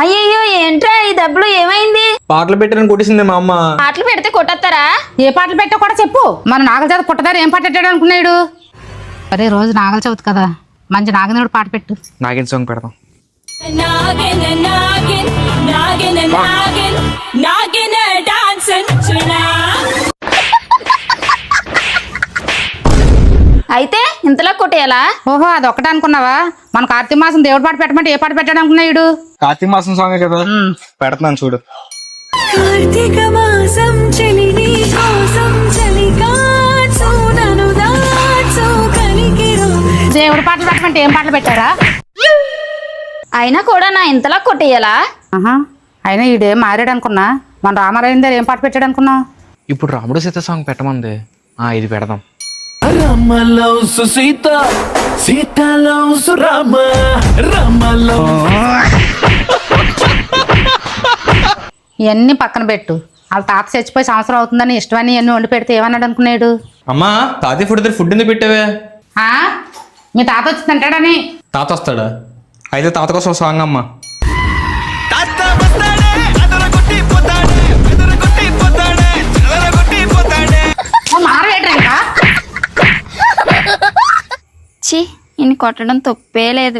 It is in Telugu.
అయ్యయ్యో ఏంట్రా ఈ దెబ్బలు ఏమైంది? పాటలు పెట్టారని కొట్టేసింది మా అమ్మ. పాటలు పెడితే కొట్టేస్తారా? ఏ పాటలు పెట్టో కూడా చెప్పు. మన నాగల చవితి పుట్టదారు ఏం పాట పెట్టాడు అనుకున్నాడు? అరే రోజు నాగల చవితి కదా, మంచి నాగనుడు పాట పెట్టు. నాగిన్ సాంగ్ పెడదాం. అయితే ఇంతలా కొట్టేయాలా? ఓహో అది ఒక్కటే అనుకున్నావా? మన కార్తీక మాసం దేవుడి పాట పెట్టమంటే ఏ పాట పెట్టాడు అనుకున్నాడు? కార్తీక మాసం సాంగ్ కదా, పెడతాను చూడు. కార్తీక మాసం చలిని కోసం చలికాచు నను దాచు కలిగిరు. దేవుడి పాటలు పెట్టమంటే ఏం పాటలు పెట్టారా? అయినా కూడా నా ఇంతలా కొట్టేయాలా? ఆహా, అయినా ఈడేం మారాడు అనుకున్నా. మన రామారాయణ దగ్గర ఏం పాట పెట్టాడు అనుకున్నావు? ఇప్పుడు రాముడు సీత సాంగ్ పెట్టమంది. ఇది పెడదాం. Rama loves Sita, Sita loves Rama, Rama loves. ఇవన్నీ పక్కన పెట్టు. వాళ్ళ తాత చచ్చిపోయి సంవత్సరం అవుతుందని ఇష్టమని ఇవన్నీ వండి పెడితే ఏమన్నాడు అనుకున్నాడు? అమ్మా తాతయ్య ఫుడ్ దగ్గర ఫుడ్ ఎందుకు పెట్టావే? ఆ మీ తాత వచ్చి తింటాడని. తాత వస్తాడా? అయితే తాత కోసం సాంగ్ అమ్మా. Tata bastade, adara kotti potade, adara kotti potade, adara kotti potade. మారవేట్రా ఇంకా. ఛీ ఇన్ని కొట్టడం తప్పే లేదు.